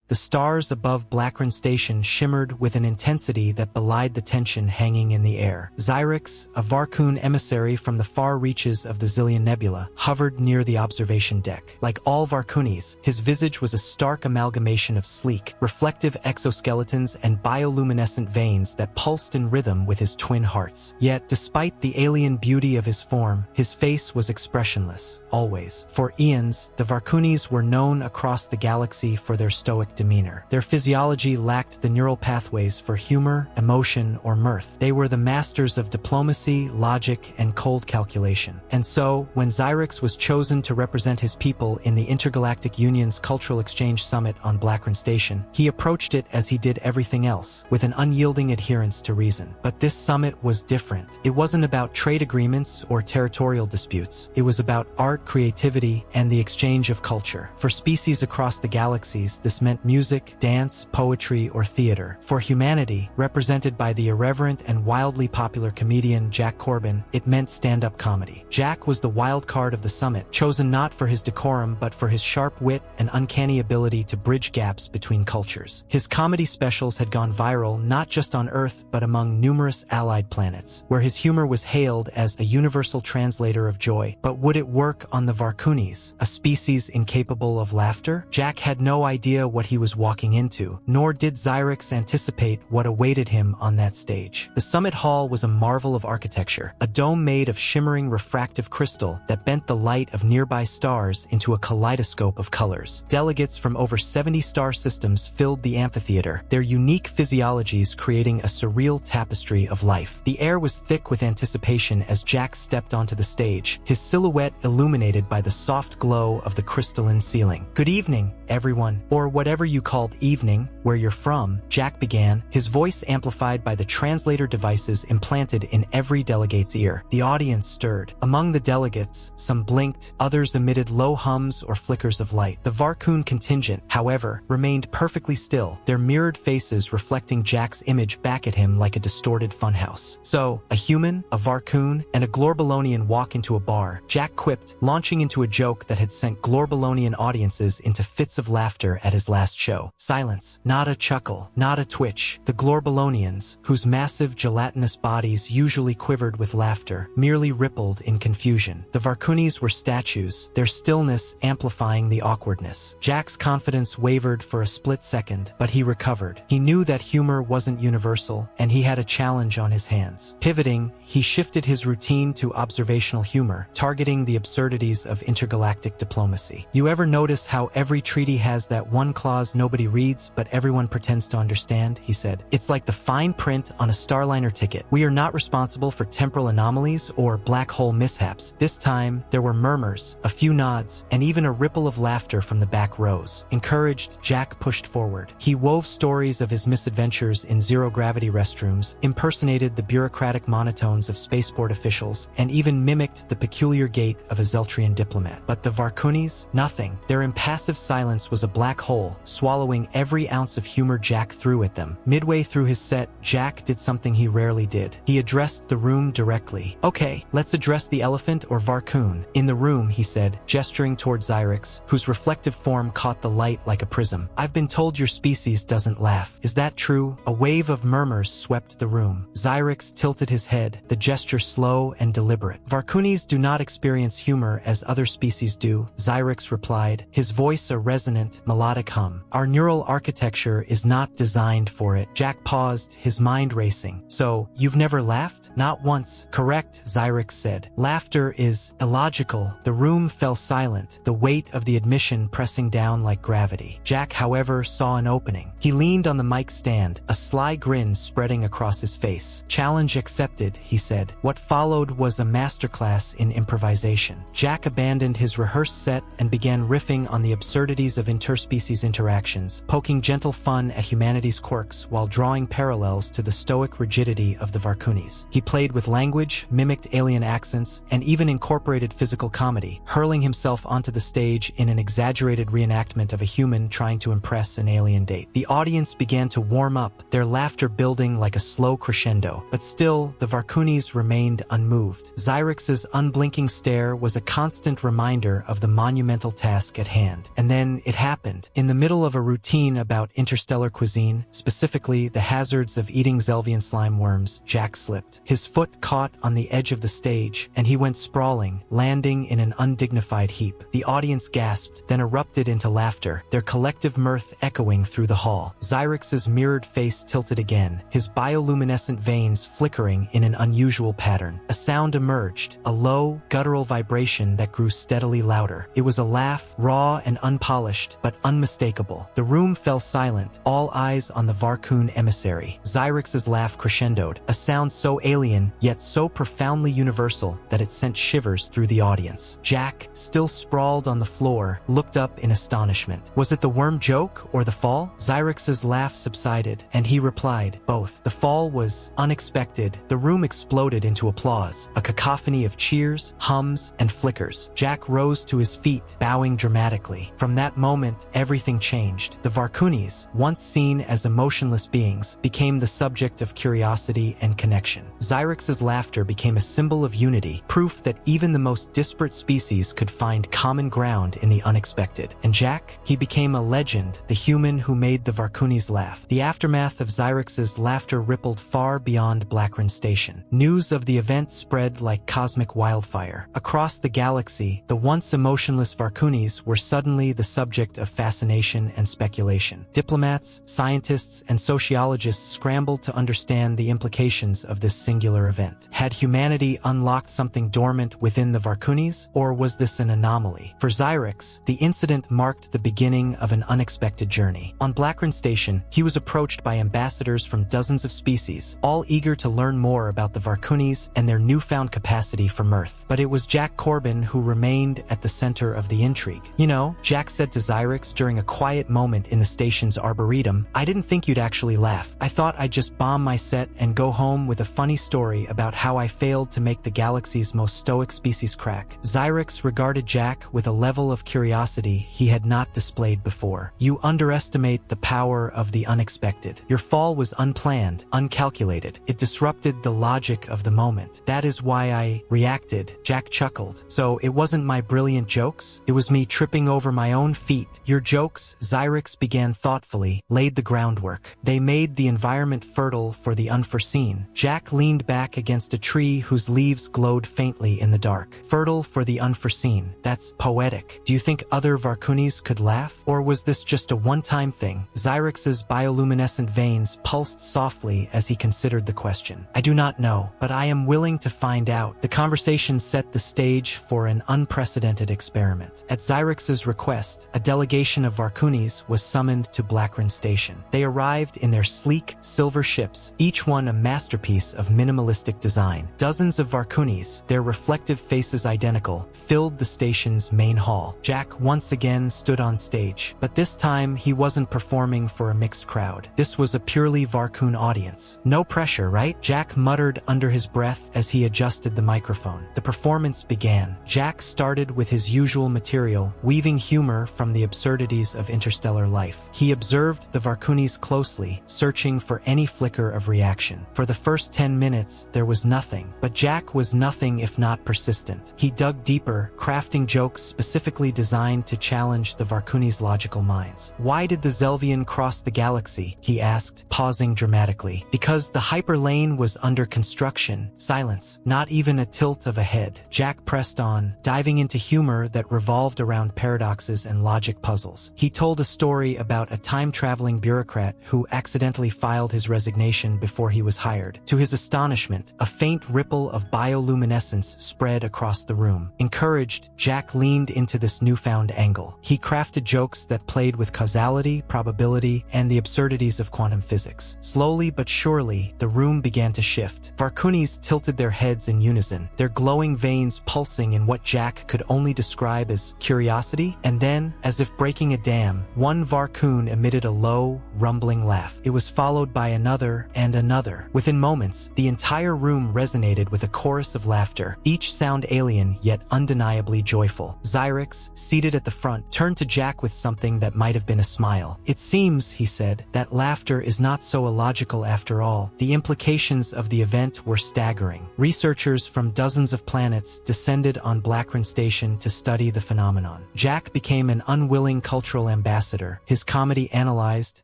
The stars above Blackran Station shimmered with an intensity that belied the tension hanging in the air. Xyrix, a Varkun emissary from the far reaches of the Zillion Nebula, hovered near the observation deck. Like all Varkunis, his visage was a stark amalgamation of sleek, reflective exoskeletons and bioluminescent veins that pulsed in rhythm with his twin hearts. Yet, despite the alien beauty of his form, his face was expressionless, always. For eons, the Varkunis were known across the galaxy for their stoic demeanor. Their physiology lacked the neural pathways for humor, emotion, or mirth. They were the masters of diplomacy, logic, and cold calculation. And so, when Xyrix was chosen to represent his people in the Intergalactic Union's Cultural Exchange Summit on Blackran Station, he approached it as he did everything else, with an unyielding adherence to reason. But this summit was different. It wasn't about trade agreements or territorial disputes. It was about art, creativity, and the exchange of culture. For species across the galaxies, this meant music, dance, poetry, or theater. For humanity, represented by the irreverent and wildly popular comedian Jack Corbin, it meant stand-up comedy. Jack was the wild card of the summit, chosen not for his decorum but for his sharp wit and uncanny ability to bridge gaps between cultures. His comedy specials had gone viral not just on Earth but among numerous allied planets, where his humor was hailed as a universal translator of joy. But would it work on the Varkunis, a species incapable of laughter? Jack had no idea what he was walking into, nor did Xyrix anticipate what awaited him on that stage. The summit hall was a marvel of architecture, a dome made of shimmering refractive crystal that bent the light of nearby stars into a kaleidoscope of colors. Delegates from over 70 star systems filled the amphitheater, their unique physiologies creating a surreal tapestry of life. The air was thick with anticipation as Jack stepped onto the stage, his silhouette illuminated by the soft glow of the crystalline ceiling. "Good evening, everyone," or whatever you called evening, where you're from, Jack began, his voice amplified by the translator devices implanted in every delegate's ear. The audience stirred. Among the delegates, some blinked, others emitted low hums or flickers of light. The Varkun contingent, however, remained perfectly still, their mirrored faces reflecting Jack's image back at him like a distorted funhouse. "So, a human, a Varkun, and a Glorbalonian walk into a bar," Jack quipped, launching into a joke that had sent Glorbalonian audiences into fits of laughter at his last show. Silence. Not a chuckle, not a twitch. The Glorbalonians, whose massive gelatinous bodies usually quivered with laughter, merely rippled in confusion. The Varkunis were statues, their stillness amplifying the awkwardness. Jack's confidence wavered for a split second, but he recovered. He knew that humor wasn't universal, and he had a challenge on his hands. Pivoting, he shifted his routine to observational humor, targeting the absurdities of intergalactic diplomacy. "You ever notice how every treaty has that one clause nobody reads but everyone pretends to understand?" he said. "It's like the fine print on a Starliner ticket. We are not responsible for temporal anomalies or black hole mishaps." This time, there were murmurs, a few nods, and even a ripple of laughter from the back rows. Encouraged, Jack pushed forward. He wove stories of his misadventures in zero-gravity restrooms, impersonated the bureaucratic monotones of spaceport officials, and even mimicked the peculiar gait of a Zeltrian diplomat. But the Varkunis? Nothing. Their impassive silence was a black hole, swallowing every ounce of humor Jack threw at them. Midway through his set, Jack did something he rarely did. He addressed the room directly. "Okay, let's address the elephant or Varkun. In the room," he said, gesturing toward Xyrix, whose reflective form caught the light like a prism. "I've been told your species doesn't laugh. Is that true?" A wave of murmurs swept the room. Xyrix tilted his head, the gesture slow and deliberate. "Varkunis do not experience humor as other species do," Xyrix replied, his voice a resonant, melodic hum. "Our neural architecture is not designed for it." Jack paused, his mind racing. "So, you've never laughed?" "Not once." "Correct," Xyrix said. "Laughter is illogical." The room fell silent, the weight of the admission pressing down like gravity. Jack, however, saw an opening. He leaned on the mic stand, a sly grin spreading across his face. "Challenge accepted," he said. What followed was a masterclass in improvisation. Jack abandoned his rehearsed set and began riffing on the absurdities of interspecies interactions, poking gentle fun at humanity's quirks while drawing parallels to the stoic rigidity of the Varkunis. He played with language, mimicked alien accents, and even incorporated physical comedy, hurling himself onto the stage in an exaggerated reenactment of a human trying to impress an alien date. The audience began to warm up, their laughter building like a slow crescendo, but still, the Varkunis remained unmoved. Xyrix's unblinking stare was a constant reminder of the monumental task at hand. And then it happened. In the middle middle of a routine about interstellar cuisine, specifically the hazards of eating Zelvian slime worms, Jack slipped. His foot caught on the edge of the stage, and he went sprawling, landing in an undignified heap. The audience gasped, then erupted into laughter, their collective mirth echoing through the hall. Xyrix's mirrored face tilted again, his bioluminescent veins flickering in an unusual pattern. A sound emerged, a low, guttural vibration that grew steadily louder. It was a laugh, raw and unpolished, but unmistakable. The room fell silent, all eyes on the Varcoon emissary. Xyrix's laugh crescendoed, a sound so alien, yet so profoundly universal that it sent shivers through the audience. Jack, still sprawled on the floor, looked up in astonishment. Was it the worm joke or the fall? Xyrix's laugh subsided, and he replied, both. The fall was unexpected. The room exploded into applause, a cacophony of cheers, hums, and flickers. Jack rose to his feet, bowing dramatically. From that moment, everything changed. The Varcoones, once seen as emotionless beings, became the subject of curiosity and connection. Xyrix's laughter became a symbol of unity, proof that even the most disparate species could find common ground in the unexpected. And Jack? He became a legend, the human who made the Varcoones laugh. The aftermath of Xyrix's laughter rippled far beyond Blackburn Station. News of the event spread like cosmic wildfire. Across the galaxy, the once emotionless Varcoones were suddenly the subject of fascination and speculation. Diplomats, scientists, and sociologists scrambled to understand the implications of this singular event. Had humanity unlocked something dormant within the Varcoones, or was this an anomaly? For Xyrix, the incident marked the beginning of an unexpected journey. On Blackburn Station, he was approached by ambassadors from dozens of species, all eager to learn more about the Varcoones and their newfound capacity for mirth. But it was Jack Corbin who remained at the center of the intrigue. You know, Jack said to Xyrix during a quiet moment in the station's arboretum, I didn't think you'd actually laugh. I thought I'd just bomb my set and go home with a funny story about how I failed to make the galaxy's most stoic species crack. Xyrix regarded Jack with a level of curiosity he had not displayed before. You underestimate the power of the unexpected. Your fall was unplanned, uncalculated. It disrupted the logic of the moment. That is why I reacted. Jack chuckled. So it wasn't my brilliant jokes? It was me tripping over my own feet. Your jokes, Xyrix began thoughtfully, laid the groundwork. They made the environment fertile for the unforeseen. Jack leaned back against a tree whose leaves glowed faintly in the dark. Fertile for the unforeseen. That's poetic. Do you think other Varcoones could laugh? Or was this just a one-time thing? Xyrix's bioluminescent veins pulsed softly as he considered the question. I do not know, but I am willing to find out. The conversation set the stage for an unprecedented experiment. At Xyrix's request, a delegation of Varcoones was summoned to Blackburn Station. They arrived in their sleek, silver ships, each one a masterpiece of minimalistic design. Dozens of Varcoones, their reflective faces identical, filled the station's main hall. Jack once again stood on stage, but this time he wasn't performing for a mixed crowd. This was a purely Varcoon audience. No pressure, right? Jack muttered under his breath as he adjusted the microphone. The performance began. Jack started with his usual material, weaving humor from the absurdities of interstellar life. He observed the Varcoones closely, searching for any flicker of reaction. For the first 10 minutes, there was nothing, but Jack was nothing if not persistent. He dug deeper, crafting jokes specifically designed to challenge the Varcoones' logical minds. Why did the Zelvian cross the galaxy? He asked, pausing dramatically. Because the hyperlane was under construction. Silence. Not even a tilt of a head. Jack pressed on, diving into humor that revolved around paradoxes and logic puzzles. He told a story about a time-traveling bureaucrat who accidentally filed his resignation before he was hired. To his astonishment, a faint ripple of bioluminescence spread across the room. Encouraged, Jack leaned into this newfound angle. He crafted jokes that played with causality, probability, and the absurdities of quantum physics. Slowly but surely, the room began to shift. Varcoones tilted their heads in unison, their glowing veins pulsing in what Jack could only describe as curiosity, and then, as if breaking a dam, one Varcoon emitted a low, rumbling laugh. It was followed by another and another. Within moments, the entire room resonated with a chorus of laughter, each sound alien yet undeniably joyful. Xyrix, seated at the front, turned to Jack with something that might have been a smile. It seems, he said, that laughter is not so illogical after all. The implications of the event were staggering. Researchers from dozens of planets descended on Blackburn Station to study the phenomenon. Jack became an unwilling cultural ambassador ambassador, his comedy analyzed,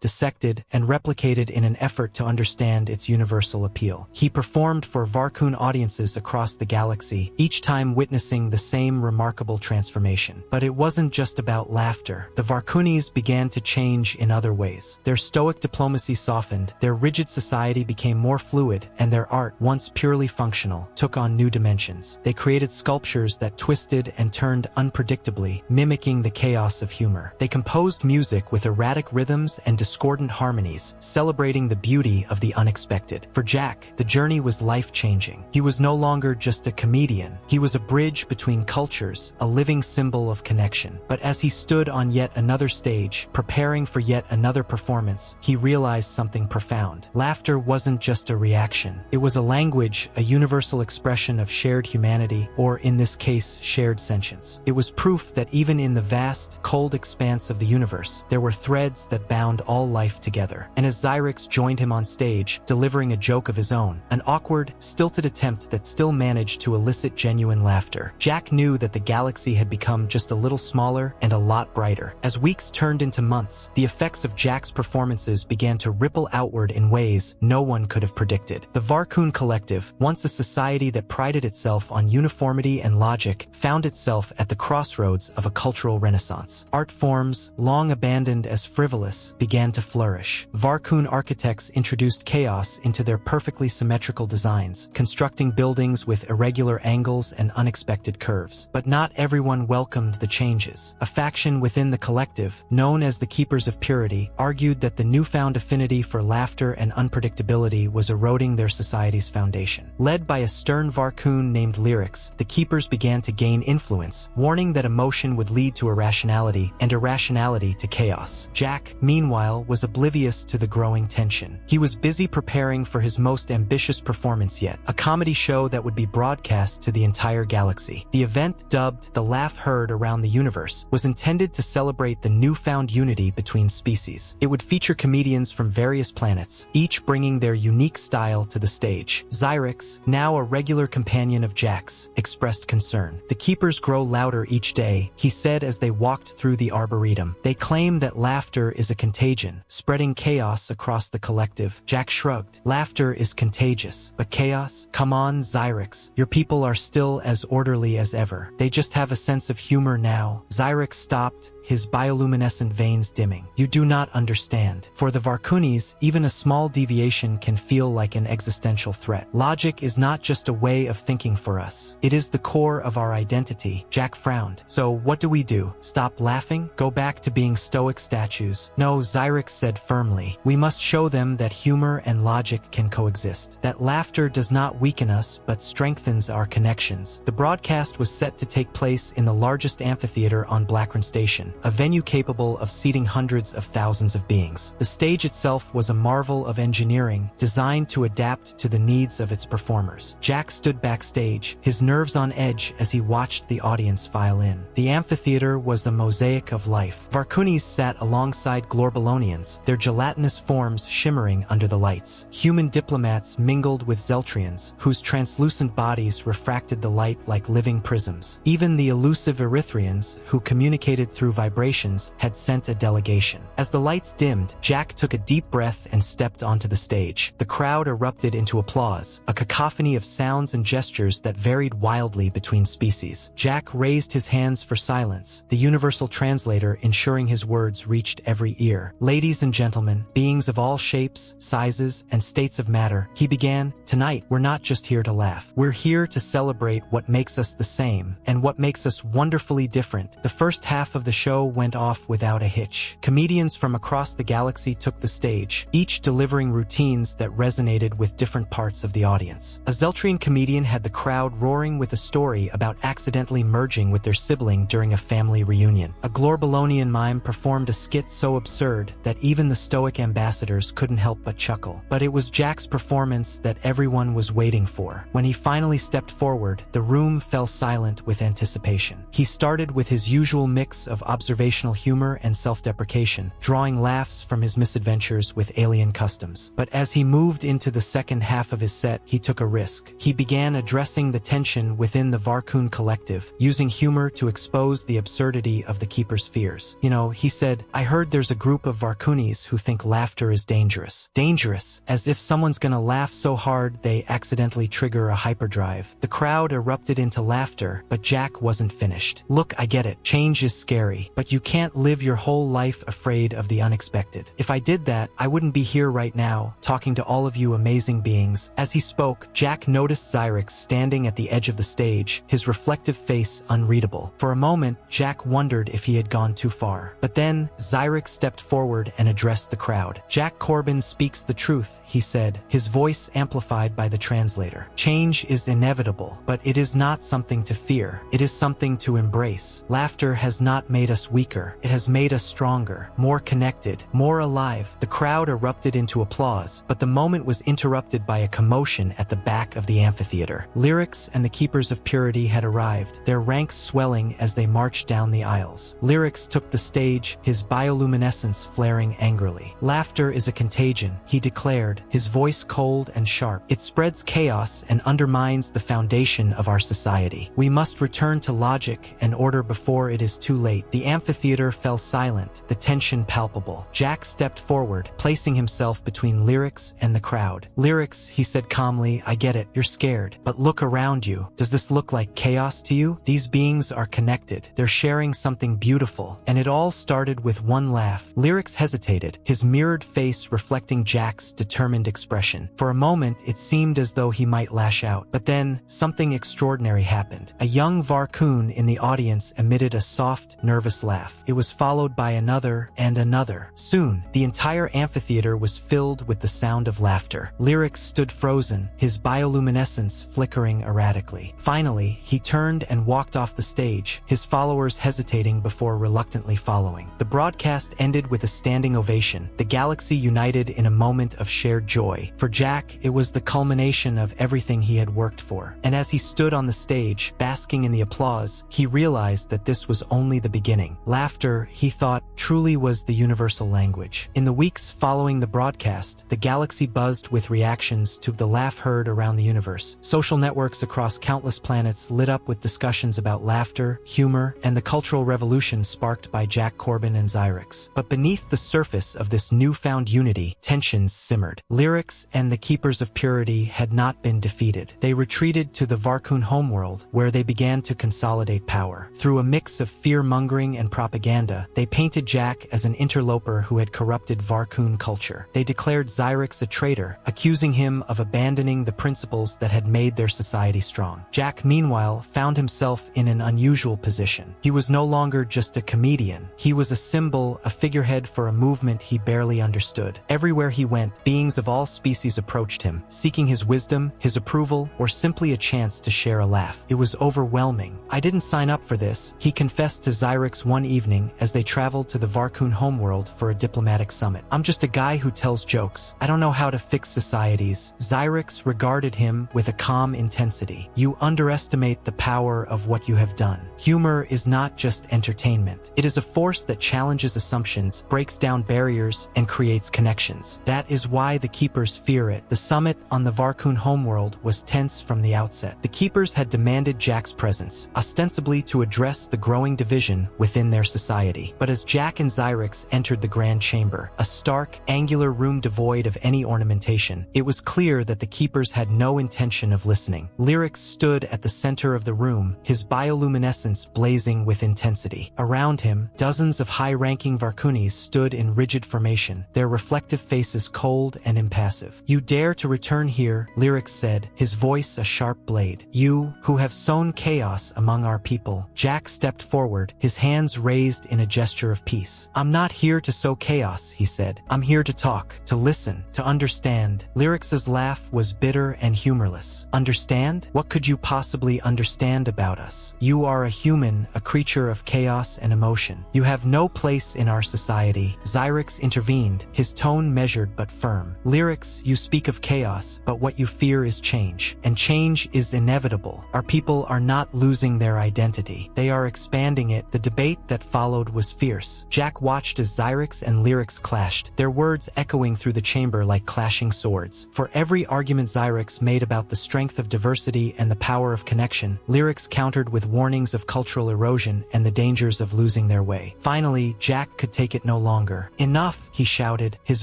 dissected, and replicated in an effort to understand its universal appeal. He performed for Varcoon audiences across the galaxy, each time witnessing the same remarkable transformation. But it wasn't just about laughter. The Varcoonis began to change in other ways. Their stoic diplomacy softened, their rigid society became more fluid, and their art, once purely functional, took on new dimensions. They created sculptures that twisted and turned unpredictably, mimicking the chaos of humor. They composed music with erratic rhythms and discordant harmonies, celebrating the beauty of the unexpected. For Jack, the journey was life-changing. He was no longer just a comedian. He was a bridge between cultures, a living symbol of connection. But as he stood on yet another stage, preparing for yet another performance, he realized something profound. Laughter wasn't just a reaction. It was a language, a universal expression of shared humanity, or in this case, shared sentience. It was proof that even in the vast, cold expanse of the universe, there were threads that bound all life together. And as Xyrix joined him on stage, delivering a joke of his own, an awkward, stilted attempt that still managed to elicit genuine laughter, Jack knew that the galaxy had become just a little smaller and a lot brighter. As weeks turned into months, the effects of Jack's performances began to ripple outward in ways no one could have predicted. The Varcoon Collective, once a society that prided itself on uniformity and logic, found itself at the crossroads of a cultural renaissance. Art forms, long abandoned as frivolous, began to flourish. Varcoon architects introduced chaos into their perfectly symmetrical designs, constructing buildings with irregular angles and unexpected curves. But not everyone welcomed the changes. A faction within the collective, known as the Keepers of Purity, argued that the newfound affinity for laughter and unpredictability was eroding their society's foundation. Led by a stern Varcoon named Lyrics, the Keepers began to gain influence, warning that emotion would lead to irrationality, and irrationality to chaos. Jack, meanwhile, was oblivious to the growing tension. He was busy preparing for his most ambitious performance yet, a comedy show that would be broadcast to the entire galaxy. The event, dubbed The Laugh Heard Around the Universe, was intended to celebrate the newfound unity between species. It would feature comedians from various planets, each bringing their unique style to the stage. Xyrix, now a regular companion of Jack's, expressed concern. "The Keepers grow louder each day," he said as they walked through the Arboretum. "They claim that laughter is a contagion, spreading chaos across the collective." Jack shrugged. "Laughter is contagious, but chaos? Come on, Xyrix. Your people are still as orderly as ever. They just have a sense of humor now." Xyrix stopped, his bioluminescent veins dimming. "You do not understand. For the Varcoonis, even a small deviation can feel like an existential threat. Logic is not just a way of thinking for us. It is the core of our identity." Jack frowned. "So what do we do? Stop laughing? Go back to being stoic statues?" "No," Xyrix said firmly. "We must show them that humor and logic can coexist. That laughter does not weaken us, but strengthens our connections." The broadcast was set to take place in the largest amphitheater on Blackron Station, a venue capable of seating hundreds of thousands of beings. The stage itself was a marvel of engineering, designed to adapt to the needs of its performers. Jack stood backstage, his nerves on edge as he watched the audience file in. The amphitheater was a mosaic of life. Varcoonis sat alongside Glorbolonians, their gelatinous forms shimmering under the lights. Human diplomats mingled with Zeltrians, whose translucent bodies refracted the light like living prisms. Even the elusive Erythrians, who communicated through vibrations, had sent a delegation. As the lights dimmed, Jack took a deep breath and stepped onto the stage. The crowd erupted into applause, a cacophony of sounds and gestures that varied wildly between species. Jack raised his hands for silence, the universal translator ensuring his words reached every ear. "Ladies and gentlemen, beings of all shapes, sizes, and states of matter," he began, "tonight we're not just here to laugh. We're here to celebrate what makes us the same, and what makes us wonderfully different." The first half of the show went off without a hitch. Comedians from across the galaxy took the stage, each delivering routines that resonated with different parts of the audience. A Zeltrian comedian had the crowd roaring with a story about accidentally merging with their sibling during a family reunion. A Glorbolonian mime performed a skit so absurd that even the stoic ambassadors couldn't help but chuckle. But it was Jack's performance that everyone was waiting for. When he finally stepped forward, the room fell silent with anticipation. He started with his usual mix of observational humor and self-deprecation, drawing laughs from his misadventures with alien customs. But as he moved into the second half of his set, he took a risk. He began addressing the tension within the Varkun collective, using humor to expose the absurdity of the Keeper's fears. You know, he said, "I heard there's a group of Varkunis who think laughter is dangerous. Dangerous, as if someone's gonna laugh so hard they accidentally trigger a hyperdrive." The crowd erupted into laughter, but Jack wasn't finished. "Look, I get it. Change is scary, but you can't live your whole life afraid of the unexpected. If I did that, I wouldn't be here right now, talking to all of you amazing beings." As he spoke, Jack noticed Xyrix standing at the edge of the stage, his reflective face unreadable. For a moment, Jack wondered if he had gone too far. But then, Xyrix stepped forward and addressed the crowd. "Jack Corbin speaks the truth," he said, his voice amplified by the translator. "Change is inevitable, but it is not something to fear. It is something to embrace. Laughter has not made us weaker. It has made us stronger, more connected, more alive." The crowd erupted into applause, but the moment was interrupted by a commotion at the back of the amphitheater. Lyrics and the Keepers of Purity had arrived, their ranks swelling as they marched down the aisles. Lyrics took the stage, his bioluminescence flaring angrily. "Laughter is a contagion," he declared, his voice cold and sharp. "It spreads chaos and undermines the foundation of our society. We must return to logic and order before it is too late." The amphitheater fell silent, the tension palpable. Jack stepped forward, placing himself between Lyrics and the crowd. "Lyrics," he said calmly, "I get it. You're scared. But look around you. Does this look like chaos to you? These beings are connected. They're sharing something beautiful. And it all started with one laugh." Lyrics hesitated, his mirrored face reflecting Jack's determined expression. For a moment, it seemed as though he might lash out. But then, something extraordinary happened. A young Varkun in the audience emitted a soft, nervous laugh. It was followed by another and another. Soon, the entire amphitheater was filled with the sound of laughter. Lyrics stood frozen, his bioluminescence flickering erratically. Finally, he turned and walked off the stage, his followers hesitating before reluctantly following. The broadcast ended with a standing ovation, the galaxy united in a moment of shared joy. For Jack, it was the culmination of everything he had worked for. And as he stood on the stage, basking in the applause, he realized that this was only the beginning. Laughter, he thought, truly was the universal language. In the weeks following the broadcast, the galaxy buzzed with reactions to the laugh heard around the universe. Social networks across countless planets lit up with discussions about laughter, humor, and the cultural revolution sparked by Jack Corbin and Xyrix. But beneath the surface of this newfound unity, tensions simmered. Lyrics and the Keepers of Purity had not been defeated. They retreated to the Varkun homeworld, where they began to consolidate power. Through a mix of fear-mongering and propaganda, they painted Jack as an interloper who had corrupted Varkun culture. They declared Xyrix a traitor, accusing him of abandoning the principles that had made their society strong. Jack, meanwhile, found himself in an unusual position. He was no longer just a comedian. He was a symbol, a figurehead for a movement he barely understood. Everywhere he went, beings of all species approached him, seeking his wisdom, his approval, or simply a chance to share a laugh. It was overwhelming. "I didn't sign up for this," he confessed to Xyrix one evening as they traveled to the Varkun homeworld for a diplomatic summit. "I'm just a guy who tells jokes. I don't know how to fix societies." Xyrix regarded him with a calm intensity. "You underestimate the power of what you have done. Humor is not just entertainment. It is a force that challenges assumptions, breaks down barriers, and creates connections. That is why the Keepers fear it." The summit on the Varkun homeworld was tense from the outset. The Keepers had demanded Jack's presence, ostensibly to address the growing division within their society. But as Jack and Xyrix entered the grand chamber, a stark, angular room devoid of any ornamentation, it was clear that the Keepers had no intention of listening. Lyrics stood at the center of the room, his bioluminescence blazing with intensity. Around him, dozens of high-ranking Varkunis stood in rigid formation, their reflective faces cold and impassive. "You dare to return here," Lyrics said, his voice a sharp blade. "You, who have sown chaos among our people." Jack stepped forward, his hands raised in a gesture of peace. "I'm not here to sow chaos," he said. "I'm here to talk, to listen, to understand." Lyrics's laugh was bitter and humorless. "Understand? What could you possibly understand about us? You are a human, a creature of chaos and emotion. You have no place in our society." Xyrix intervened, his tone measured but firm. "Lyrics, you speak of chaos, but what you fear is change. And change is inevitable. Our people are not losing their identity. They are expanding it. The debate debate that followed was fierce. Jack watched as Xyrix and Lyrics clashed, their words echoing through the chamber like clashing swords. For every argument Xyrix made about the strength of diversity and the power of connection, Lyrics countered with warnings of cultural erosion and the dangers of losing their way. Finally, Jack could take it no longer. "Enough," he shouted, his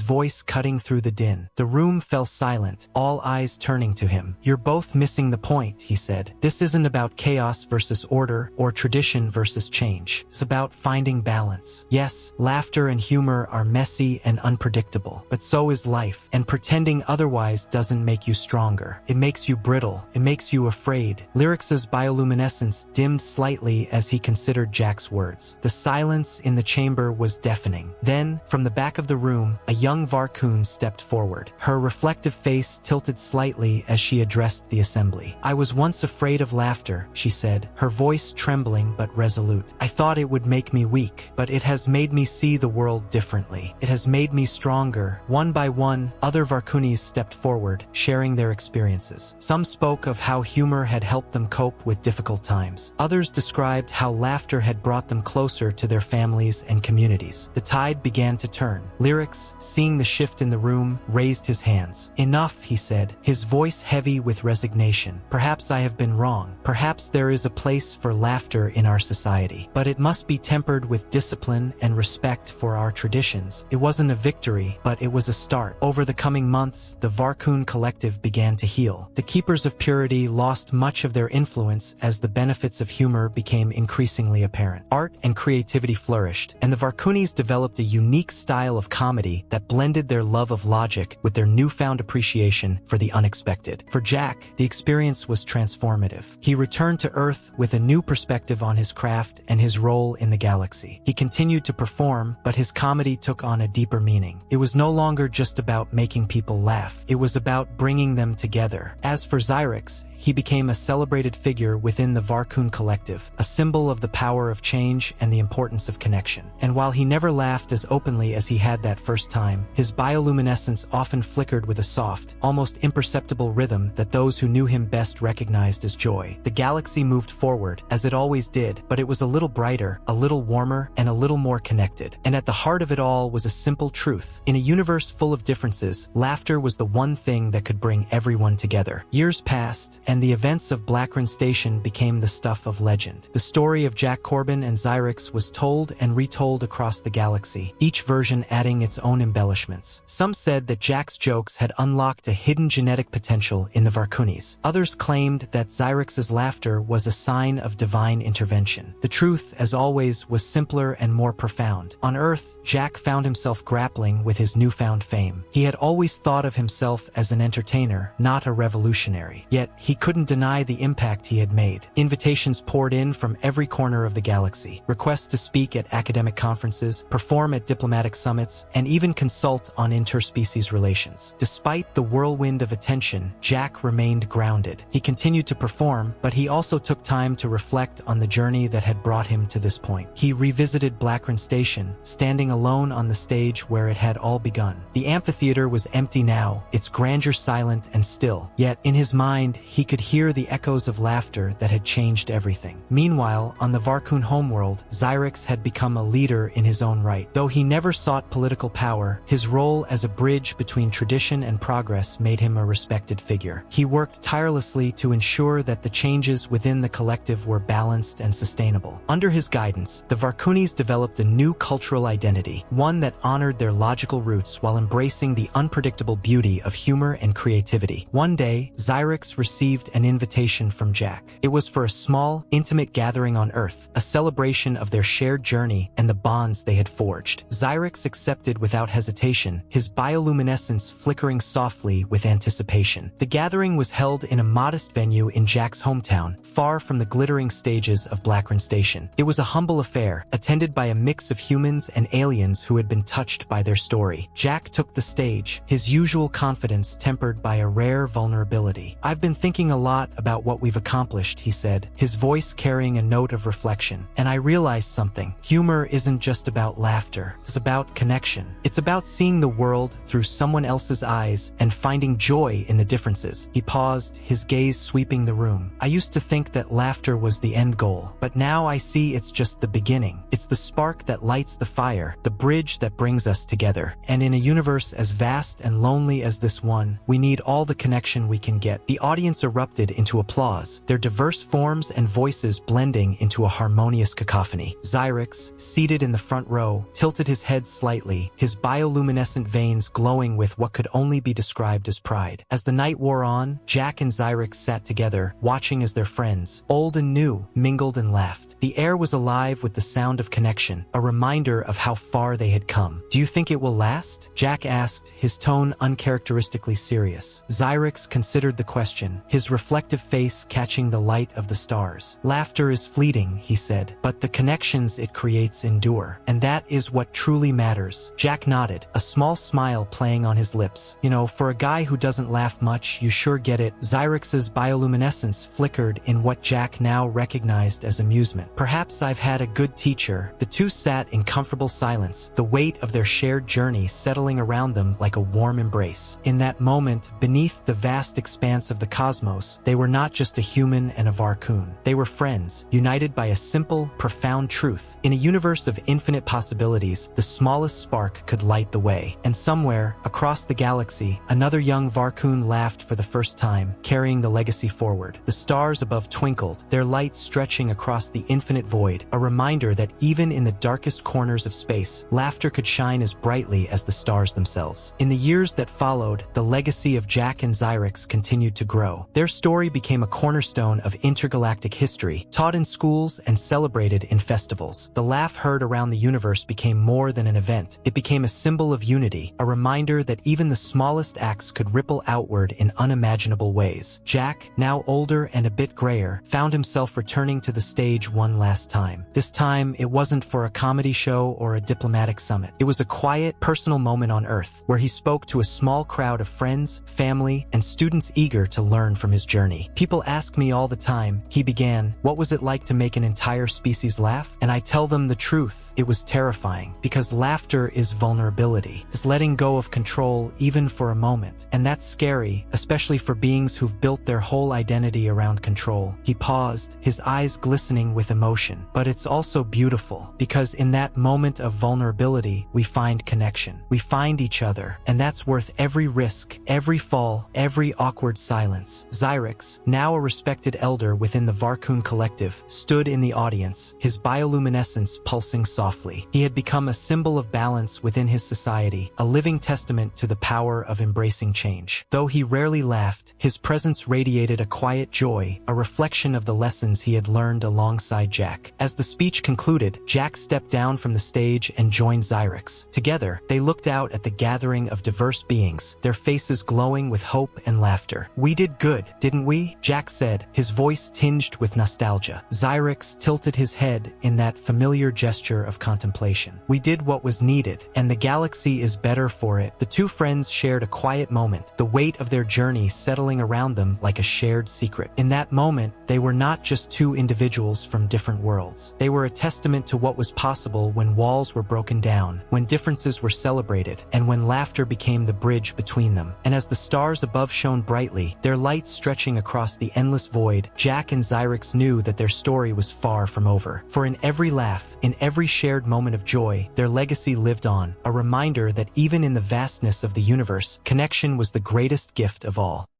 voice cutting through the din. The room fell silent, all eyes turning to him. "You're both missing the point," he said. "This isn't about chaos versus order or tradition versus change. It's about finding balance. Yes, laughter and humor are messy and unpredictable, but so is life, and pretending otherwise doesn't make you stronger. It makes you brittle. It makes you afraid." Lyrics's bioluminescence dimmed slightly as he considered Jack's words. The silence in the chamber was deafening. Then, from the back of the room, a young Varcoon stepped forward. Her reflective face tilted slightly as she addressed the assembly. "I was once afraid of laughter," she said, her voice trembling but resolute. "I thought it would make me weak, but it has made me see the world differently. It has made me stronger." One by one, other Varkunis stepped forward, sharing their experiences. Some spoke of how humor had helped them cope with difficult times. Others described how laughter had brought them closer to their families and communities. The tide began to turn. Lyrics, seeing the shift in the room, raised his hands. "Enough," he said, his voice heavy with resignation. "Perhaps I have been wrong. Perhaps there is a place for laughter in our society. But it must be tempered with discipline and respect for our traditions." It wasn't a victory, but it was a start. Over the coming months, the Varcoon collective began to heal. The Keepers of Purity lost much of their influence as the benefits of humor became increasingly apparent. Art and creativity flourished, and the Varkunis developed a unique style of comedy that blended their love of logic with their newfound appreciation for the unexpected. For Jack, the experience was transformative. He returned to Earth with a new perspective on his craft and his role in the galaxy. He continued to perform, but his comedy took on a deeper meaning. It was no longer just about making people laugh. It was about bringing them together. As for Xyrix, he became a celebrated figure within the Varcoon collective, a symbol of the power of change and the importance of connection. And while he never laughed as openly as he had that first time, his bioluminescence often flickered with a soft, almost imperceptible rhythm that those who knew him best recognized as joy. The galaxy moved forward, as it always did, but it was a little brighter, a little warmer, and a little more connected. And at the heart of it all was a simple truth. In a universe full of differences, laughter was the one thing that could bring everyone together. Years passed, and the events of Blackrun Station became the stuff of legend. The story of Jack Corbin and Xyrix was told and retold across the galaxy, each version adding its own embellishments. Some said that Jack's jokes had unlocked a hidden genetic potential in the Varkunis. Others claimed that Xyrix's laughter was a sign of divine intervention. The truth, as always, was simpler and more profound. On Earth, Jack found himself grappling with his newfound fame. He had always thought of himself as an entertainer, not a revolutionary. Yet, he couldn't deny the impact he had made. Invitations poured in from every corner of the galaxy. Requests to speak at academic conferences, perform at diplomatic summits, and even consult on interspecies relations. Despite the whirlwind of attention, Jack remained grounded. He continued to perform, but he also took time to reflect on the journey that had brought him to this point. He revisited Blackrun Station, standing alone on the stage where it had all begun. The amphitheater was empty now, its grandeur silent and still. Yet, in his mind, he could hear the echoes of laughter that had changed everything. Meanwhile, on the Varcoon homeworld, Xyrix had become a leader in his own right. Though he never sought political power, his role as a bridge between tradition and progress made him a respected figure. He worked tirelessly to ensure that the changes within the collective were balanced and sustainable. Under his guidance, the Varkunis developed a new cultural identity, one that honored their logical roots while embracing the unpredictable beauty of humor and creativity. One day, Xyrix received an invitation from Jack. It was for a small, intimate gathering on Earth, a celebration of their shared journey and the bonds they had forged. Xyrix accepted without hesitation, his bioluminescence flickering softly with anticipation. The gathering was held in a modest venue in Jack's hometown, far from the glittering stages of Blackrun Station. It was a humble affair, attended by a mix of humans and aliens who had been touched by their story. Jack took the stage, his usual confidence tempered by a rare vulnerability. "I've been thinking thinking a lot about what we've accomplished," he said, his voice carrying a note of reflection. "And I realized something. Humor isn't just about laughter. It's about connection. It's about seeing the world through someone else's eyes and finding joy in the differences." He paused, his gaze sweeping the room. "I used to think that laughter was the end goal, but now I see it's just the beginning. It's the spark that lights the fire, the bridge that brings us together. And in a universe as vast and lonely as this one, we need all the connection we can get." The audience erupted into applause, their diverse forms and voices blending into a harmonious cacophony. Xyrix, seated in the front row, tilted his head slightly, his bioluminescent veins glowing with what could only be described as pride. As the night wore on, Jack and Xyrix sat together, watching as their friends, old and new, mingled and laughed. The air was alive with the sound of connection, a reminder of how far they had come. "Do you think it will last?" Jack asked, his tone uncharacteristically serious. Xyrix considered the question, his reflective face catching the light of the stars. "Laughter is fleeting," he said, "but the connections it creates endure. And that is what truly matters." Jack nodded, a small smile playing on his lips. "You know, for a guy who doesn't laugh much, you sure get it." Xyrix's bioluminescence flickered in what Jack now recognized as amusement. "Perhaps I've had a good teacher." The two sat in comfortable silence, the weight of their shared journey settling around them like a warm embrace. In that moment, beneath the vast expanse of the cosmos, they were not just a human and a Varcoon. They were friends, united by a simple, profound truth. In a universe of infinite possibilities, the smallest spark could light the way. And somewhere, across the galaxy, another young Varcoon laughed for the first time, carrying the legacy forward. The stars above twinkled, their light stretching across the infinite void, a reminder that even in the darkest corners of space, laughter could shine as brightly as the stars themselves. In the years that followed, the legacy of Jack and Xyrix continued to grow. Their story became a cornerstone of intergalactic history, taught in schools and celebrated in festivals. The laugh heard around the universe became more than an event. It became a symbol of unity, a reminder that even the smallest acts could ripple outward in unimaginable ways. Jack, now older and a bit grayer, found himself returning to the stage one last time. This time, it wasn't for a comedy show or a diplomatic summit. It was a quiet, personal moment on Earth, where he spoke to a small crowd of friends, family, and students eager to learn from his journey. "People ask me all the time," he began, "what was it like to make an entire species laugh? And I tell them the truth. It was terrifying, because laughter is vulnerability. It's letting go of control even for a moment. And that's scary, especially for beings who've built their whole identity around control." He paused, his eyes glistening with emotion. "But it's also beautiful, because in that moment of vulnerability, we find connection. We find each other, and that's worth every risk, every fall, every awkward silence." Xyrix, now a respected elder within the Varcoon collective, stood in the audience, his bioluminescence pulsing softly. He had become a symbol of balance within his society, a living testament to the power of embracing change. Though he rarely laughed, his presence radiated a quiet joy, a reflection of the lessons he had learned alongside Jack. As the speech concluded, Jack stepped down from the stage and joined Xyrix. Together, they looked out at the gathering of diverse beings, their faces glowing with hope and laughter. "We did good, didn't we?" Jack said, his voice tinged with nostalgia. Xyrix tilted his head in that familiar gesture of contemplation. "We did what was needed, and the galaxy is better for it." The two friends shared a quiet moment, the weight of their journey settling around them like a shared secret. In that moment, they were not just two individuals from different worlds. They were a testament to what was possible when walls were broken down, when differences were celebrated, and when laughter became the bridge between them. And as the stars above shone brightly, their light stretching across the endless void, Jack and Xyrix knew that their story was far from over. For in every laugh, in every shared moment of joy, their legacy lived on, a reminder that even in the vastness of the universe, connection was the greatest gift of all.